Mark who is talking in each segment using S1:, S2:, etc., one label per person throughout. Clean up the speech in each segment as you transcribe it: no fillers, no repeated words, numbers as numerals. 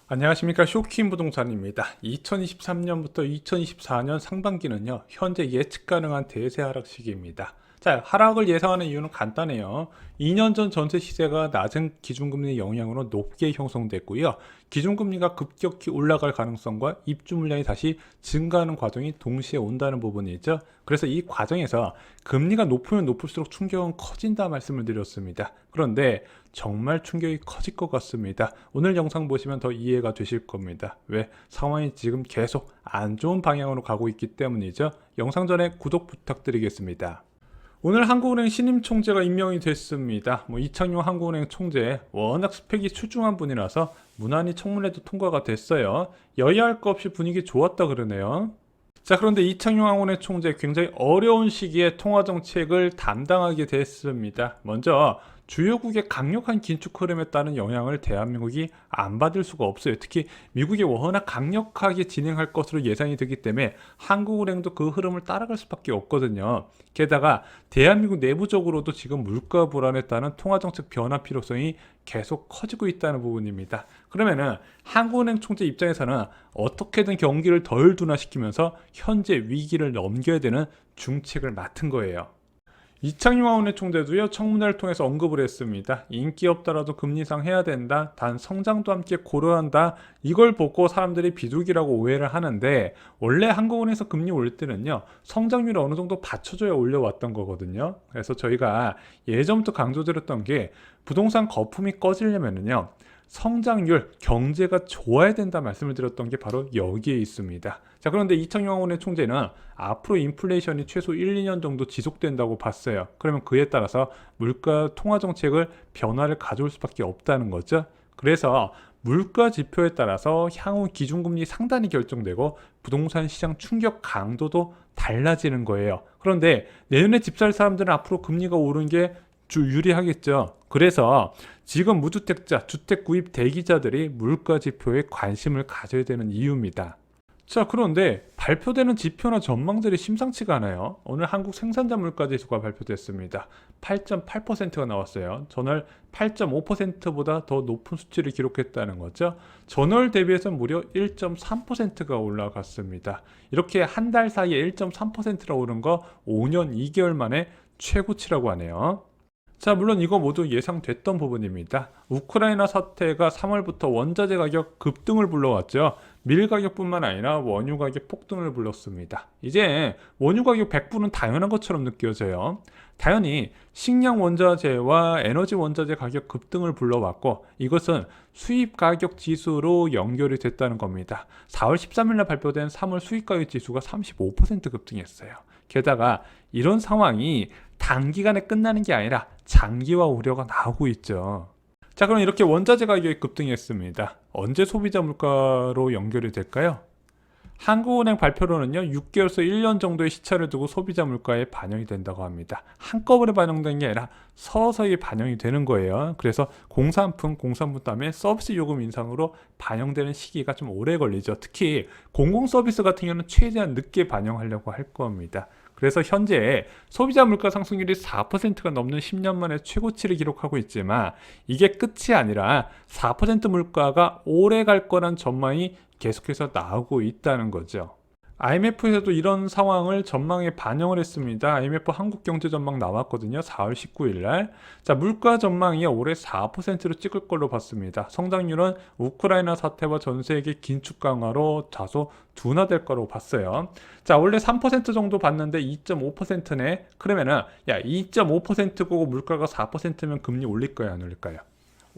S1: 안녕하십니까. 쇼킹 부동산입니다. 2023년부터 2024년 상반기는요, 현재 예측 가능한 대세 하락 시기입니다. 자, 하락을 예상하는 이유는 간단해요. 2년 전 전세 시세가 낮은 기준금리 영향으로 높게 형성됐고요. 기준금리가 급격히 올라갈 가능성과 입주 물량이 다시 증가하는 과정이 동시에 온다는 부분이죠. 그래서 이 과정에서 금리가 높으면 높을수록 충격은 커진다 말씀을 드렸습니다. 그런데 정말 충격이 커질 것 같습니다. 오늘 영상 보시면 더 이해가 되실 겁니다. 왜? 상황이 지금 계속 안 좋은 방향으로 가고 있기 때문이죠. 영상 전에 구독 부탁드리겠습니다. 오늘 한국은행 신임 총재가 임명이 됐습니다. 이창용 한국은행 총재, 워낙 스펙이 출중한 분이라서 무난히 청문회도 통과가 됐어요. 여야할 것 없이 분위기 좋았다 그러네요. 자, 그런데 이창용 한국은행 총재, 굉장히 어려운 시기에 통화정책을 담당하게 됐습니다. 먼저 주요국의 강력한 긴축 흐름에 따른 영향을 대한민국이 안 받을 수가 없어요. 특히 미국이 워낙 강력하게 진행할 것으로 예상이 되기 때문에 한국은행도 그 흐름을 따라갈 수밖에 없거든요. 게다가 대한민국 내부적으로도 지금 물가 불안에 따른 통화정책 변화 필요성이 계속 커지고 있다는 부분입니다. 그러면은 한국은행 총재 입장에서는 어떻게든 경기를 덜 둔화시키면서 현재 위기를 넘겨야 되는 중책을 맡은 거예요. 이창용 한국은행 총재도요, 청문회를 통해서 언급을 했습니다. 인기 없더라도 금리 인상해야 된다. 단 성장도 함께 고려한다. 이걸 보고 사람들이 비둘기라고 오해를 하는데, 원래 한국은행에서 금리 올릴 때는요, 성장률을 어느 정도 받쳐줘야 올려왔던 거거든요. 그래서 저희가 예전부터 강조드렸던 게, 부동산 거품이 꺼지려면요, 성장률, 경제가 좋아야 된다 말씀을 드렸던 게 바로 여기에 있습니다. 자, 그런데 이창용 한국은행 총재는 앞으로 인플레이션이 최소 1, 2년 정도 지속된다고 봤어요. 그러면 그에 따라서 물가 통화 정책을 변화를 가져올 수밖에 없다는 거죠. 그래서 물가 지표에 따라서 향후 기준금리 상단이 결정되고 부동산 시장 충격 강도도 달라지는 거예요. 그런데 내년에 집 살 사람들은 앞으로 금리가 오른 게 유리하겠죠. 그래서 지금 무주택자, 주택 구입 대기자들이 물가 지표에 관심을 가져야 되는 이유입니다. 자, 그런데 발표되는 지표나 전망들이 심상치가 않아요. 오늘 한국 생산자 물가 지수가 발표됐습니다. 8.8%가 나왔어요. 전월 8.5%보다 더 높은 수치를 기록했다는 거죠. 전월 대비해서 무려 1.3%가 올라갔습니다. 이렇게 한 달 사이에 1.3%나 오른 거 5년 2개월 만에 최고치라고 하네요. 자, 물론 이거 모두 예상됐던 부분입니다. 우크라이나 사태가 3월부터 원자재 가격 급등을 불러왔죠. 밀 가격뿐만 아니라 원유 가격 폭등을 불렀습니다. 이제 원유 가격 100%는 당연한 것처럼 느껴져요. 당연히 식량 원자재와 에너지 원자재 가격 급등을 불러왔고, 이것은 수입 가격 지수로 연결이 됐다는 겁니다. 4월 13일 날 발표된 3월 수입 가격 지수가 35% 급등했어요. 게다가 이런 상황이 단기간에 끝나는 게 아니라 장기화 우려가 나오고 있죠. 자, 그럼 이렇게 원자재 가격이 급등했습니다. 언제 소비자 물가로 연결이 될까요? 한국은행 발표로는요, 6개월에서 1년 정도의 시차를 두고 소비자 물가에 반영이 된다고 합니다. 한꺼번에 반영된 게 아니라 서서히 반영이 되는 거예요. 그래서 공산품 다음에 서비스 요금 인상으로 반영되는 시기가 좀 오래 걸리죠. 특히 공공 서비스 같은 경우는 최대한 늦게 반영하려고 할 겁니다. 그래서 현재 소비자 물가 상승률이 4%가 넘는 10년 만에 최고치를 기록하고 있지만, 이게 끝이 아니라 4% 물가가 오래 갈 거란 전망이 계속해서 나오고 있다는 거죠. IMF에서도 이런 상황을 전망에 반영을 했습니다. IMF 한국경제 전망 나왔거든요. 4월 19일 날. 자, 물가 전망이 올해 4%로 찍을 걸로 봤습니다. 성장률은 우크라이나 사태와 전 세계 긴축 강화로 다소 둔화될 거라고 봤어요. 자, 원래 3% 정도 봤는데 2.5%네. 그러면은 2.5%고 물가가 4%면 금리 올릴 거야, 안 올릴까요?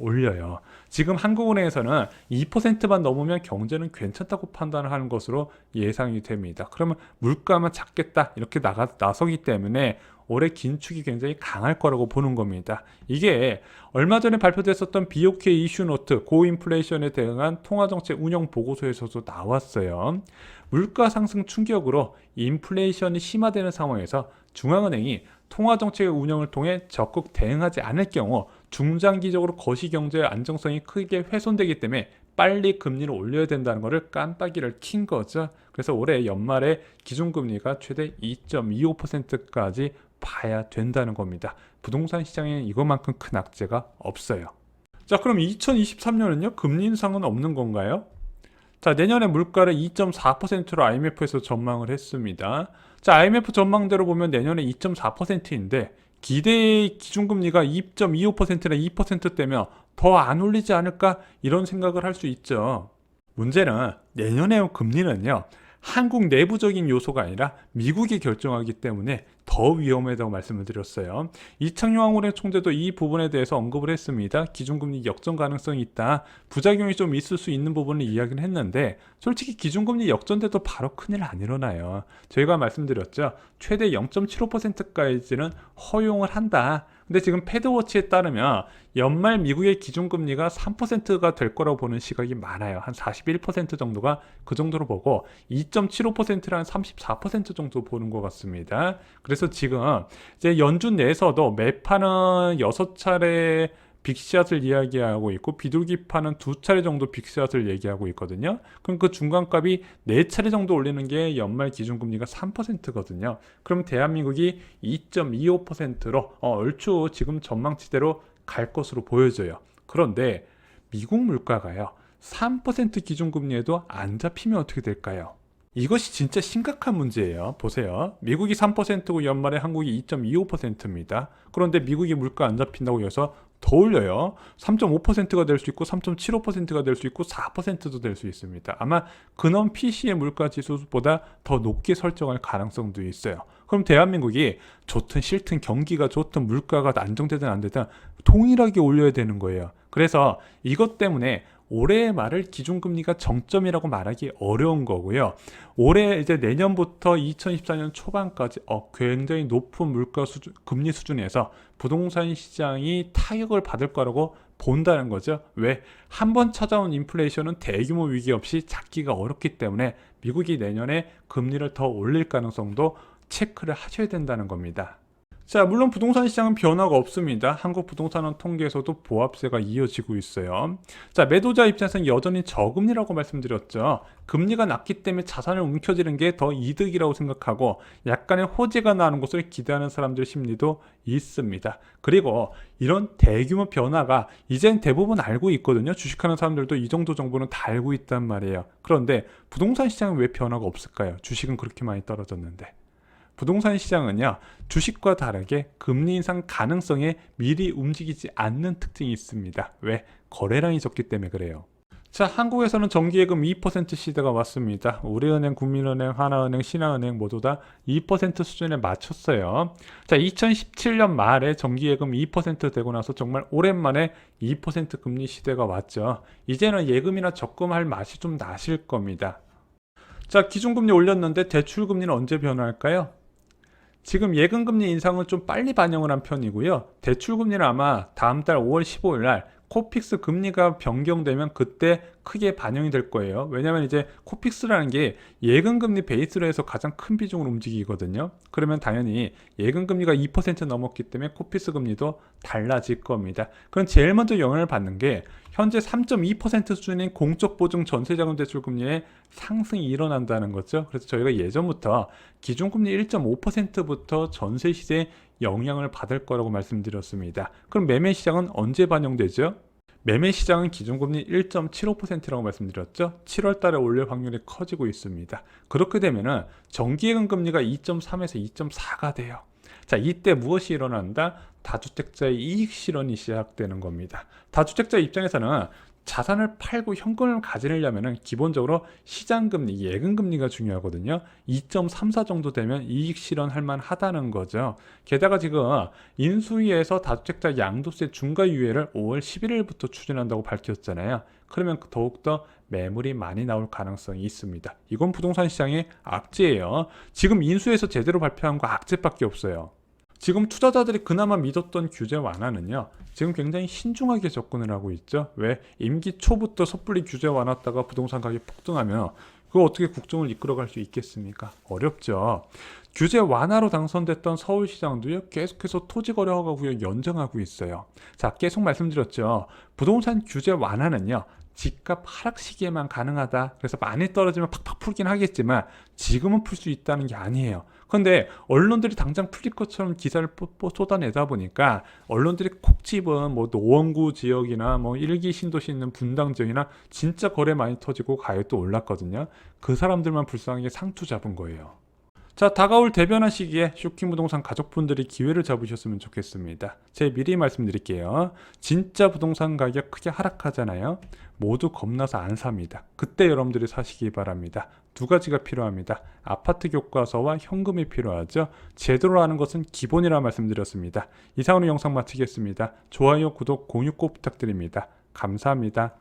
S1: 올려요. 지금 한국은행에서는 2%만 넘으면 경제는 괜찮다고 판단을 하는 것으로 예상이 됩니다. 그러면 물가만 작겠다 이렇게 나서기 때문에 올해 긴축이 굉장히 강할 거라고 보는 겁니다. 이게 얼마 전에 발표됐었던 BOK 이슈 노트, 고인플레이션에 대응한 통화정책 운영 보고서에서도 나왔어요. 물가 상승 충격으로 인플레이션이 심화되는 상황에서 중앙은행이 통화정책의 운영을 통해 적극 대응하지 않을 경우 중장기적으로 거시경제의 안정성이 크게 훼손되기 때문에 빨리 금리를 올려야 된다는 것을 깜빡이를 킨 거죠. 그래서 올해 연말에 기준금리가 최대 2.25%까지 봐야 된다는 겁니다. 부동산 시장에 이것만큼 큰 악재가 없어요. 자, 그럼 2023년은요? 금리 인상은 없는 건가요? 자, 내년에 물가를 2.4%로 IMF에서 전망을 했습니다. 자, IMF 전망대로 보면 내년에 2.4%인데 기대 기준금리가 2.25%나 2%대면 더 안 올리지 않을까? 이런 생각을 할 수 있죠. 문제는 내년의 금리는요, 한국 내부적인 요소가 아니라 미국이 결정하기 때문에 더 위험하다고 말씀을 드렸어요. 이창용 한국은행 총재도 이 부분에 대해서 언급을 했습니다. 기준금리 역전 가능성이 있다. 부작용이 좀 있을 수 있는 부분을 이야기를 했는데 솔직히 기준금리 역전돼도 바로 큰일 안 일어나요. 저희가 말씀드렸죠. 최대 0.75%까지는 허용을 한다. 근데 지금 패드워치에 따르면 연말 미국의 기준금리가 3%가 될 거라고 보는 시각이 많아요. 한 41% 정도가 그 정도로 보고 2.75%랑 34% 정도 보는 것 같습니다. 그래서 지금 이제 연준 내에서도 매파는 6차례 빅샷을 이야기하고 있고 비둘기파는 2차례 정도 빅샷을 얘기하고 있거든요. 그럼 그 중간값이 4차례 정도 올리는 게 연말 기준금리가 3%거든요. 그럼 대한민국이 2.25%로 얼추 지금 전망치대로 갈 것으로 보여져요. 그런데 미국 물가가요, 3% 기준금리에도 안 잡히면 어떻게 될까요? 이것이 진짜 심각한 문제예요. 보세요. 미국이 3%고 연말에 한국이 2.25%입니다. 그런데 미국이 물가 안 잡힌다고 해서 더 올려요. 3.5%가 될 수 있고 3.75%가 될 수 있고 4%도 될 수 있습니다. 아마 근원 PC의 물가 지수보다 더 높게 설정할 가능성도 있어요. 그럼 대한민국이 좋든 싫든 경기가 좋든 물가가 안정되든 안 되든 동일하게 올려야 되는 거예요. 그래서 이것 때문에 올해의 말을 기준금리가 정점이라고 말하기 어려운 거고요. 올해 이제 내년부터 2024년 초반까지 굉장히 높은 물가 수준, 금리 수준에서 부동산 시장이 타격을 받을 거라고 본다는 거죠. 왜? 한 번 찾아온 인플레이션은 대규모 위기 없이 잡기가 어렵기 때문에 미국이 내년에 금리를 더 올릴 가능성도 체크를 하셔야 된다는 겁니다. 자, 물론 부동산 시장은 변화가 없습니다. 한국 부동산원 통계에서도 보합세가 이어지고 있어요. 자, 매도자 입장에서는 여전히 저금리라고 말씀드렸죠. 금리가 낮기 때문에 자산을 움켜쥐는 게 더 이득이라고 생각하고 약간의 호재가 나는 것을 기대하는 사람들 심리도 있습니다. 그리고 이런 대규모 변화가 이젠 대부분 알고 있거든요. 주식하는 사람들도 이 정도 정보는 다 알고 있단 말이에요. 그런데 부동산 시장은 왜 변화가 없을까요? 주식은 그렇게 많이 떨어졌는데. 부동산 시장은요, 주식과 다르게 금리 인상 가능성에 미리 움직이지 않는 특징이 있습니다. 왜? 거래량이 적기 때문에 그래요. 자, 한국에서는 정기예금 2% 시대가 왔습니다. 우리은행, 국민은행, 하나은행, 신한은행 모두 다 2% 수준에 맞췄어요. 자, 2017년 말에 정기예금 2% 되고 나서 정말 오랜만에 2% 금리 시대가 왔죠. 이제는 예금이나 적금할 맛이 좀 나실 겁니다. 자, 기준금리 올렸는데 대출금리는 언제 변화할까요? 지금 예금금리 인상은 좀 빨리 반영을 한 편이고요. 대출금리는 아마 다음 달 5월 15일 날 코픽스 금리가 변경되면 그때 크게 반영이 될 거예요. 왜냐하면 이제 코픽스라는 게 예금금리 베이스로 해서 가장 큰 비중으로 움직이거든요. 그러면 당연히 예금금리가 2% 넘었기 때문에 코픽스 금리도 달라질 겁니다. 그럼 제일 먼저 영향을 받는 게 현재 3.2% 수준인 공적보증 전세자금 대출 금리의 상승이 일어난다는 거죠. 그래서 저희가 예전부터 기준금리 1.5%부터 전세 시세에 영향을 받을 거라고 말씀드렸습니다. 그럼 매매 시장은 언제 반영되죠? 매매 시장은 기준금리 1.75%라고 말씀드렸죠. 7월 달에 올릴 확률이 커지고 있습니다. 그렇게 되면은 정기예금 금리가 2.3에서 2.4가 돼요. 자, 이때 무엇이 일어난다? 다주택자의 이익 실현이 시작되는 겁니다. 다주택자 입장에서는 자산을 팔고 현금을 가지려면 기본적으로 시장금리, 예금금리가 중요하거든요. 2.34 정도 되면 이익 실현할 만하다는 거죠. 게다가 지금 인수위에서 다주택자 양도세 중과 유예를 5월 11일부터 추진한다고 밝혔잖아요. 그러면 더욱더 매물이 많이 나올 가능성이 있습니다. 이건 부동산 시장의 악재예요. 지금 인수위에서 제대로 발표한 거 악재밖에 없어요. 지금 투자자들이 그나마 믿었던 규제 완화는요, 지금 굉장히 신중하게 접근을 하고 있죠. 왜? 임기 초부터 섣불리 규제 완화했다가 부동산 가격이 폭등하면 그거 어떻게 국정을 이끌어갈 수 있겠습니까? 어렵죠. 규제 완화로 당선됐던 서울시장도요, 계속해서 토지거래허가 연장하고 있어요. 자, 계속 말씀드렸죠. 부동산 규제 완화는요, 집값 하락 시기에만 가능하다. 그래서 많이 떨어지면 팍팍 풀긴 하겠지만 지금은 풀 수 있다는 게 아니에요. 근데 언론들이 당장 풀릴 것처럼 기사를 쏟아내다 보니까 언론들이 콕 집은 뭐 노원구 지역이나 뭐 일기 신도시 있는 분당 지역이나 진짜 거래 많이 터지고 가격도 올랐거든요. 그 사람들만 불쌍하게 상투 잡은 거예요. 자, 다가올 대변환 시기에 쇼킹 부동산 가족분들이 기회를 잡으셨으면 좋겠습니다. 제가 미리 말씀드릴게요. 진짜 부동산 가격 크게 하락하잖아요. 모두 겁나서 안 삽니다. 그때 여러분들이 사시기 바랍니다. 두 가지가 필요합니다. 아파트 교과서와 현금이 필요하죠. 제대로 하는 것은 기본이라 말씀드렸습니다. 이상으로 영상 마치겠습니다. 좋아요, 구독, 공유 꼭 부탁드립니다. 감사합니다.